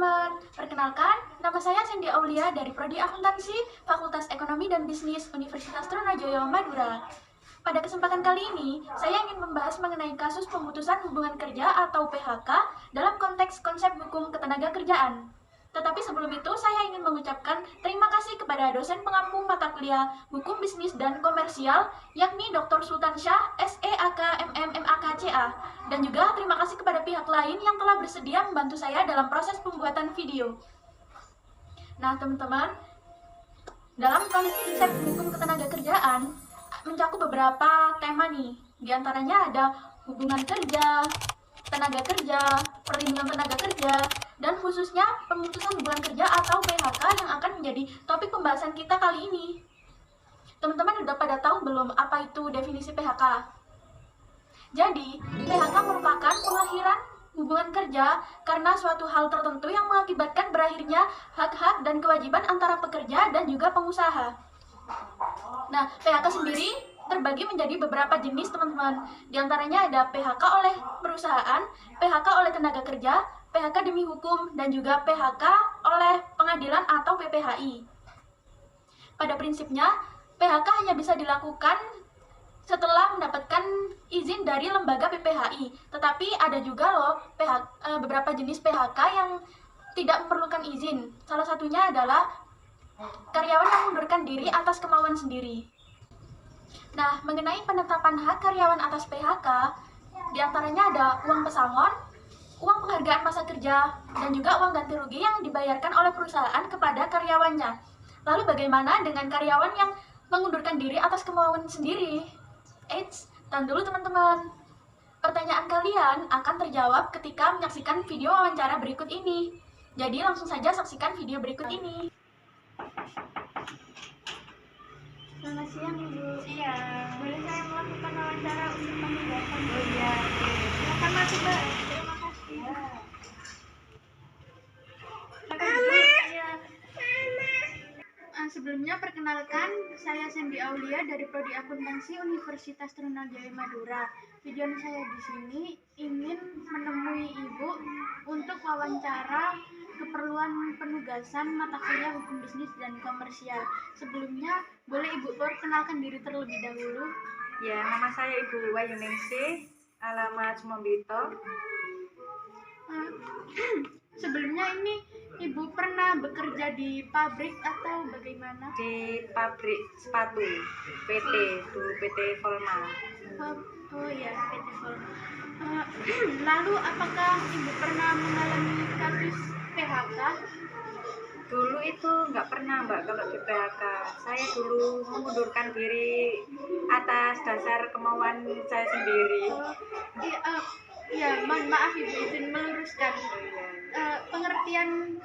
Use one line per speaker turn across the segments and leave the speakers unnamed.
teman-teman, perkenalkan, nama saya Cindy Aulia dari Prodi Akuntansi, Fakultas Ekonomi dan Bisnis Universitas Trunojoyo, Madura. Pada kesempatan kali ini, saya ingin membahas mengenai kasus pemutusan hubungan kerja atau PHK dalam konteks konsep hukum ketenagakerjaan. Tetapi sebelum itu, saya ingin mengucapkan terima kasih kepada dosen pengampu mata kuliah Hukum Bisnis dan Komersial, yakni Dr. Sultan Syah, SEAK MM MAKCA, dan juga terima kasih kepada pihak lain yang telah bersedia membantu saya dalam proses pembuatan video. Nah, teman-teman, dalam konsep hukum ketenagakerjaan mencakup beberapa tema nih. Di antaranya ada hubungan kerja, tenaga kerja, perlindungan tenaga kerja, dan khususnya pemutusan hubungan kerja atau PHK yang akan menjadi topik pembahasan kita kali ini. Teman-teman udah pada tahu belum apa itu definisi PHK? Jadi, PHK merupakan pengakhiran hubungan kerja karena suatu hal tertentu yang mengakibatkan berakhirnya hak-hak dan kewajiban antara pekerja dan juga pengusaha. Nah, PHK sendiri terbagi menjadi beberapa jenis, teman-teman. Di antaranya ada PHK oleh perusahaan, PHK oleh tenaga kerja, PHK demi hukum, dan juga PHK oleh pengadilan atau PPHI. Pada prinsipnya, PHK hanya bisa dilakukan setelah mendapatkan izin dari lembaga PPHI. Tetapi ada juga loh beberapa jenis PHK yang tidak memerlukan izin. Salah satunya adalah karyawan yang mengundurkan diri atas kemauan sendiri. Nah, mengenai penetapan hak karyawan atas PHK, diantaranya ada uang pesangon, uang penghargaan masa kerja, dan juga uang ganti rugi yang dibayarkan oleh perusahaan kepada karyawannya. Lalu bagaimana dengan karyawan yang mengundurkan diri atas kemauan sendiri? Eits, tahan dulu teman-teman. Pertanyaan kalian akan terjawab ketika menyaksikan video wawancara berikut ini. Jadi langsung saja saksikan video berikut ini. Selamat siang, Ibu.
Siang.
Boleh saya melakukan wawancara untuk penugasan?
Oh iya,
Silakan masuk, Mbak. Terima kasih.
ya.
Sebelumnya perkenalkan, saya Cindy Aulia dari Prodi Akuntansi Universitas Trunojoyo Madura. Tujuan saya di sini ingin menemui Ibu untuk wawancara keperluan penugasan mata kuliah Hukum Bisnis dan Komersial. Sebelumnya, boleh Ibu perkenalkan diri terlebih dahulu?
Ya, nama saya Ibu Wayuningsih, alamat Sumombito.
Sebelumnya ini Ibu pernah bekerja di pabrik atau bagaimana?
Di pabrik sepatu PT, dulu PT Volma.
Oh ya, PT Volma. Lalu apakah Ibu pernah mengalami kasus PHK?
Dulu itu nggak pernah Mbak kalau di PHK. Saya dulu mengundurkan diri atas dasar kemauan saya sendiri.
Mohon maaf Ibu, izin meluruskan. Pengertian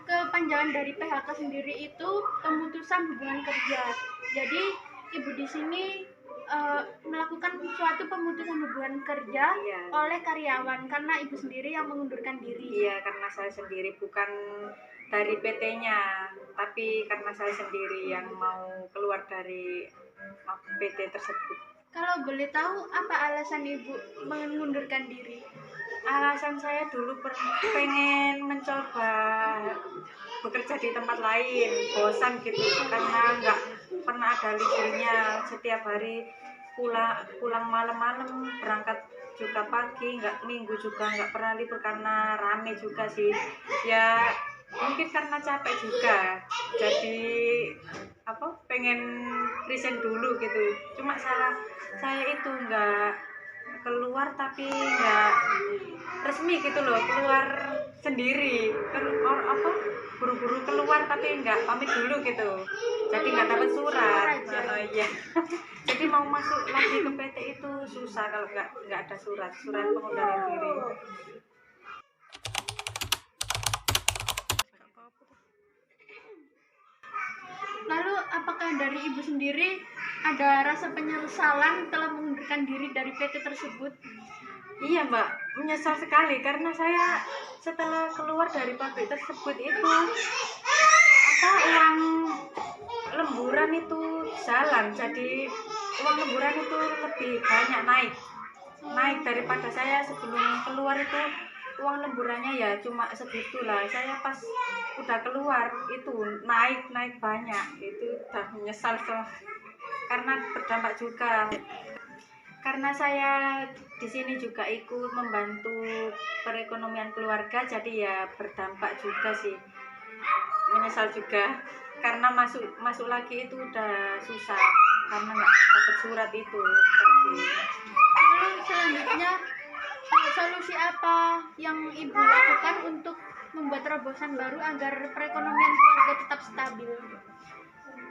kepanjangan dari PHK sendiri itu pemutusan hubungan kerja. Jadi Ibu di sini melakukan suatu pemutusan hubungan kerja oleh karyawan karena Ibu sendiri yang mengundurkan diri.
Iya, karena saya sendiri, bukan dari PT-nya, tapi karena saya sendiri yang mau keluar dari PT tersebut.
Kalau boleh tahu apa alasan Ibu mengundurkan diri?
Alasan saya dulu pengen mencoba bekerja di tempat lain, bosan gitu karena nggak pernah ada liburnya, setiap hari pulang malam-malam, berangkat juga pagi, nggak minggu juga nggak pernah libur karena rame juga sih. Ya mungkin karena capek juga, jadi pengen resign dulu gitu. Cuma salah saya itu nggak keluar tapi nggak resmi gitu loh, keluar sendiri, buru-buru keluar tapi nggak pamit dulu gitu, jadi nggak dapat surat. Iya. Jadi mau masuk lagi ke PT itu susah kalau nggak ada surat pengunduran diri.
Lalu apakah dari Ibu sendiri ada rasa penyesalan telah mengundurkan diri dari PT tersebut?
Iya Mbak, menyesal sekali karena saya setelah keluar dari pabrik tersebut itu uang lemburan itu jalan, jadi uang lemburan itu lebih banyak naik daripada saya sebelum keluar itu uang lemburannya ya cuma segitu lah. Saya pas udah keluar itu naik banyak, itu udah menyesal karena berdampak juga. Karena saya di sini juga ikut membantu perekonomian keluarga, jadi ya berdampak juga sih. Menyesal juga karena masuk lagi itu udah susah karena nggak dapat surat itu tadi.
Lalu selanjutnya, solusi apa yang Ibu lakukan untuk membuat terobosan baru agar perekonomian keluarga tetap stabil?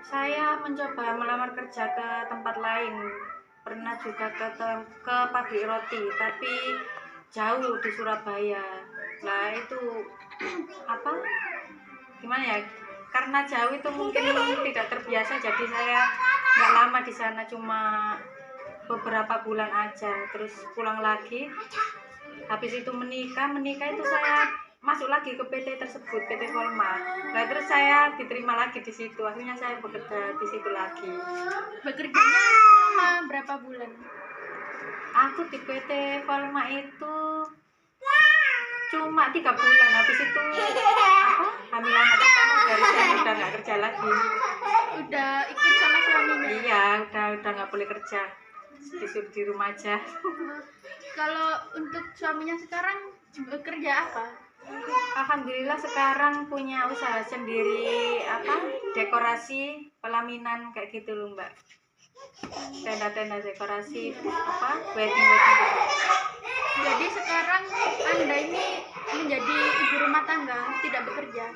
Saya mencoba melamar kerja ke tempat lain, pernah juga ke pabrik roti, tapi jauh di Surabaya. Lah itu apa? Gimana ya? Karena jauh itu mungkin tidak terbiasa, jadi saya nggak lama di sana, cuma beberapa bulan aja, terus pulang lagi. Habis itu menikah itu saya masuk lagi ke PT tersebut, PT Volma. Nah, terus saya diterima lagi di situ. Akhirnya saya bekerja di situ lagi.
Bekerjanya selama berapa bulan?
Aku di PT Volma itu cuma 3 bulan. Habis itu hamil anak pertama, dari saya udah nggak kerja lagi.
Udah ikut sama suaminya?
Iya, udah nggak boleh kerja, disuruh di rumah aja.
Kalau untuk suaminya sekarang bekerja apa?
Alhamdulillah sekarang punya usaha sendiri, dekorasi pelaminan kayak gitu loh Mbak, tenda dekorasi wedding.
Jadi sekarang Anda ini menjadi ibu rumah tangga, tidak bekerja?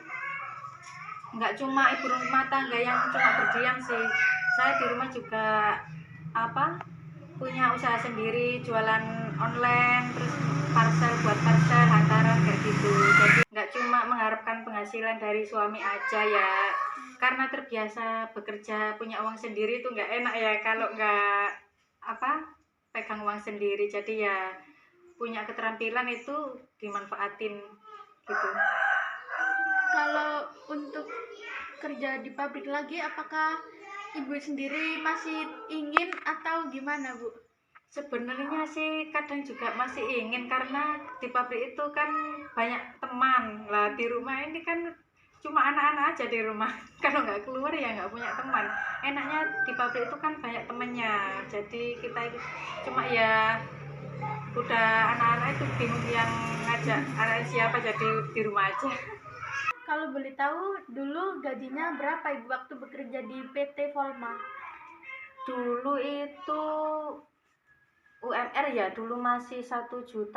Nggak cuma ibu rumah tangga yang cuma berdiam sih, saya di rumah juga punya usaha sendiri, jualan online, terus buat parcel hantaran kayak gitu. Jadi nggak cuma mengharapkan penghasilan dari suami aja ya, karena terbiasa bekerja punya uang sendiri itu nggak enak ya kalau nggak pegang uang sendiri. Jadi ya punya keterampilan itu dimanfaatin gitu.
Kalau untuk kerja di pabrik lagi, apakah Ibu sendiri masih ingin atau gimana, Bu?
Sebenarnya sih kadang juga masih ingin, karena di pabrik itu kan banyak teman lah. Di rumah ini kan cuma anak-anak aja di rumah. Kalau nggak keluar ya nggak punya teman. Enaknya di pabrik itu kan banyak temennya, jadi kita cuma ya udah anak-anak itu bingung yang ngajak anak siapa, jadi di rumah aja.
Kalau boleh tahu, dulu gajinya berapa Ibu waktu bekerja di PT Volma?
Dulu itu UMR ya, dulu masih 1.800.000.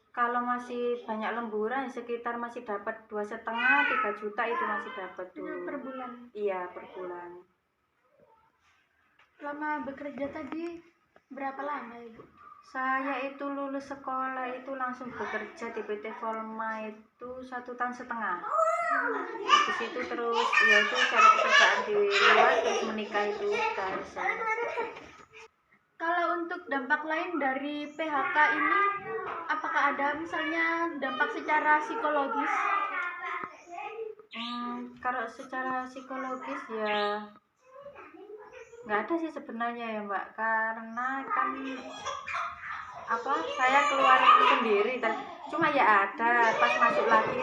Kalau masih banyak lemburan sekitar masih dapat 2,5 3 juta, itu masih dapat dulu.
Per bulan?
Iya, per bulan.
Lama bekerja tadi berapa lama Ibu?
Saya itu lulus sekolah itu langsung bekerja di PT Volma itu 1,5 tahun. Habis itu terus ya itu cari pekerjaan di luar, terus menikah itu selesai.
Kalau untuk dampak lain dari PHK ini, apakah ada misalnya dampak secara psikologis?
Kalau secara psikologis ya nggak ada sih sebenarnya ya Mbak, karena kan saya keluar sendiri, cuma ya ada pas masuk lagi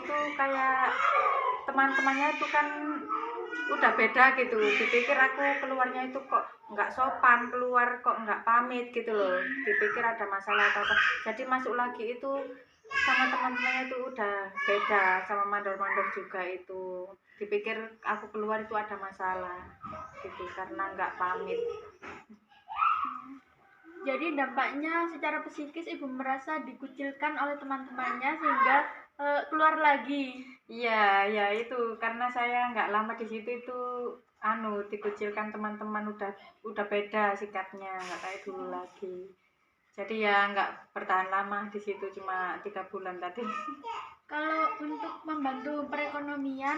itu kayak teman-temannya itu kan udah beda gitu. Dipikir aku keluarnya itu kok nggak sopan, keluar kok nggak pamit gitu loh, dipikir ada masalah atau apa. Jadi masuk lagi itu sama teman-temannya itu udah beda, sama mandor-mandor juga itu. Dipikir aku keluar itu ada masalah gitu karena nggak pamit.
Jadi dampaknya secara psikis Ibu merasa dikucilkan oleh teman-temannya sehingga keluar lagi.
Iya, ya itu karena saya nggak lama di situ itu dikucilkan teman-teman, udah beda sikapnya, nggak kayak dulu lagi. Jadi ya nggak bertahan lama di situ, cuma 3 bulan tadi.
Kalau untuk membantu perekonomian,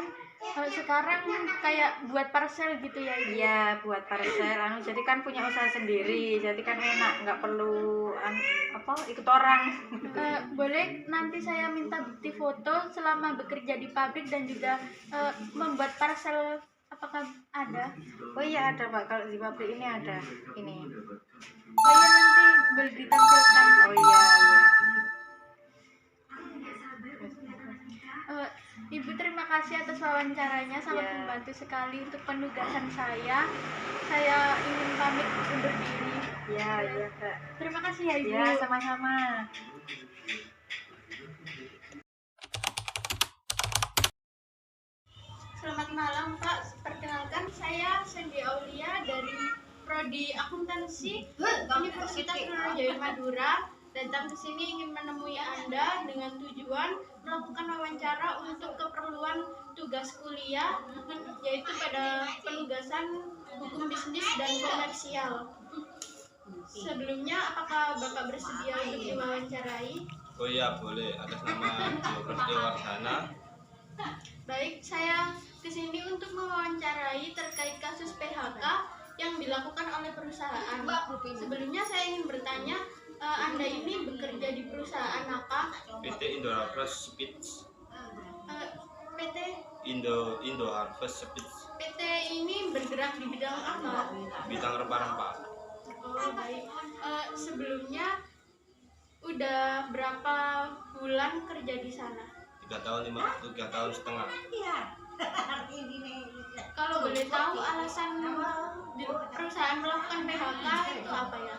sekarang kayak buat parcel gitu ya Ibu?
Iya, buat parcel. Jadi kan punya usaha sendiri, jadi kan enak, nggak perlu ikut orang.
Boleh nanti saya minta bukti foto selama bekerja di pabrik dan juga membuat parcel, apakah ada?
Oh iya ada Pak, kalau di pabrik ini ada ini.
Oh iya, nanti
boleh ditampilkan. Oh iya, iya.
Ibu, terima kasih atas wawancaranya, sangat
Ya.
membantu sekali untuk penugasan saya. Saya ingin pamit undur diri.
Iya, iya, Kak.
Terima kasih ya, Ibu.
Ya, sama-sama.
Selamat malam, Pak. Perkenalkan, saya Sandy Aulia dari Prodi Akuntansi Universitas Trunojoyo Madura. Datang ke sini ingin menemui Anda dengan tujuan melakukan wawancara untuk keperluan tugas kuliah, yaitu pada penugasan hukum bisnis dan komersial. Sebelumnya, apakah Bapak bersedia untuk diwawancarai?
Oh iya, boleh. Atas nama Geografi Wardana.
Baik, saya kesini untuk mewawancarai terkait kasus PHK yang dilakukan oleh perusahaan. Sebelumnya saya ingin bertanya, Anda ini bekerja di perusahaan apa?
PT Indo Harvest Speech.
PT
Indo Harvest Speech.
PT ini bergerak di bidang apa?
Bidang rempah-rempah.
Oh, baik. Sebelumnya udah berapa bulan kerja di sana?
3 tahun setengah.
Kalau boleh tahu alasan di perusahaan melakukan PHK itu apa ya?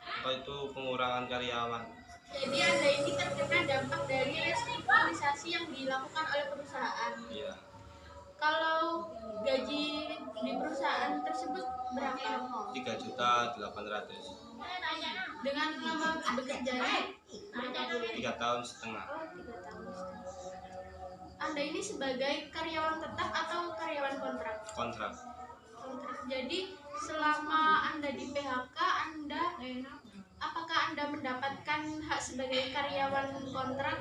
Apa itu pengurangan karyawan?
Jadi Anda ini terkena dampak dari restrukturisasi yang dilakukan oleh perusahaan.
Iya.
Kalau gaji di perusahaan tersebut berapa?
3.800.000.
Dengan lama bekerjanya berapa bulan?
3 tahun setengah.
Oh, 3 tahun. Anda ini sebagai karyawan tetap atau karyawan kontrak?
Kontrak.
Kontrak. Jadi selama Anda di PHK, apakah Anda mendapatkan hak sebagai karyawan kontrak?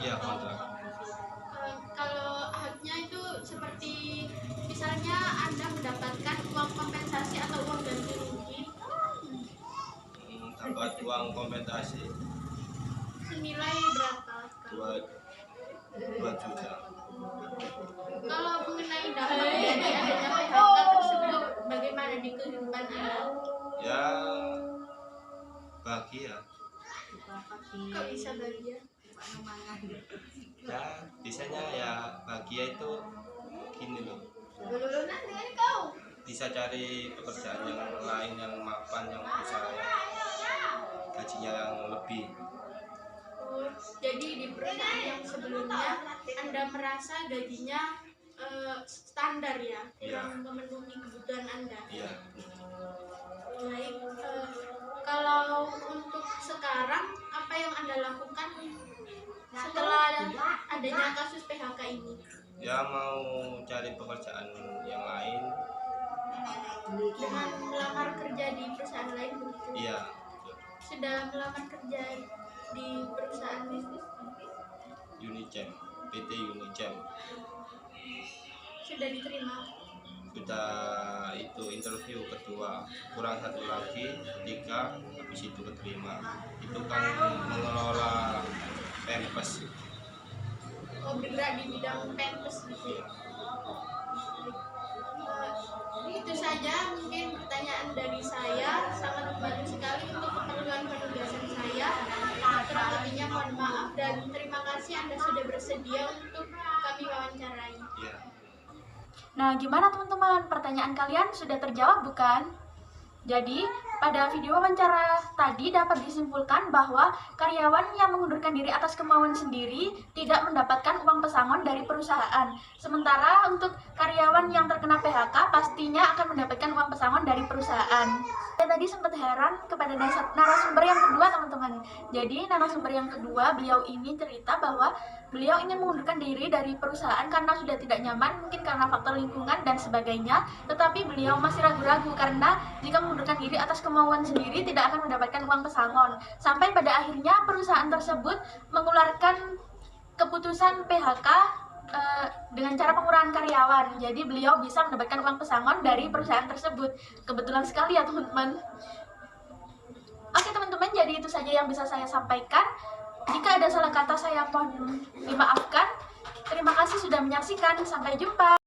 Iya, kontrak.
Kalau haknya itu seperti misalnya Anda mendapatkan uang kompensasi atau uang ganti rugi
Dapat uang kompensasi
senilai berapa?
2 juta.
Kalau mengenai dampak dari adanya PHK tersebut, bagaimana di kehidupan Anda?
Ya, bahagia.
Kok bisa bahagia?
Ya, biasanya ya bahagia itu gini loh. Bisa cari pekerjaan yang lain yang mapan, yang bisa gajinya yang lebih.
Oh, jadi di perusahaan yang sebelumnya Anda merasa gajinya standar ya, kurang memenuhi kebutuhan Anda.
Iya.
Baik, kalau untuk sekarang apa yang Anda lakukan setelah adanya kasus PHK ini?
Ya mau cari pekerjaan yang lain.
Dengan melamar kerja di perusahaan lain begitu?
Iya.
Sudah melamar kerja di perusahaan bisnis?
Unicem, PT Unicem.
Sudah diterima?
Kita itu interview kedua, kurang satu lagi, 3, habis itu keterima. Itu kan mengelola pempes.
Oh, bergerak di bidang pempes gitu ya? Itu saja mungkin pertanyaan dari saya, sangat membantu sekali untuk keperluan penugasan saya. Kurang lebihnya mohon maaf dan terima kasih Anda sudah bersedia untuk kami wawancarai.
Iya.
Nah, gimana teman-teman? Pertanyaan kalian sudah terjawab bukan? Jadi, pada video wawancara tadi dapat disimpulkan bahwa karyawan yang mengundurkan diri atas kemauan sendiri tidak mendapatkan uang pesangon dari perusahaan. Sementara untuk karyawan yang terkena PHK pastinya akan mendapatkan uang pesangon dari perusahaan. Saya tadi sempat heran kepada narasumber yang kedua, teman-teman. Jadi, narasumber yang kedua, beliau ini cerita bahwa beliau ingin mengundurkan diri dari perusahaan karena sudah tidak nyaman, mungkin karena faktor lingkungan dan sebagainya. Tetapi beliau masih ragu-ragu karena jika mengundurkan diri atas kemauan sendiri tidak akan mendapatkan uang pesangon. Sampai pada akhirnya perusahaan tersebut mengeluarkan keputusan PHK dengan cara pengurangan karyawan. Jadi beliau bisa mendapatkan uang pesangon dari perusahaan tersebut. Kebetulan sekali ya teman-teman. Oke teman-teman, jadi itu saja yang bisa saya sampaikan. Jika ada salah kata saya mohon dimaafkan. Terima kasih sudah menyaksikan. Sampai jumpa.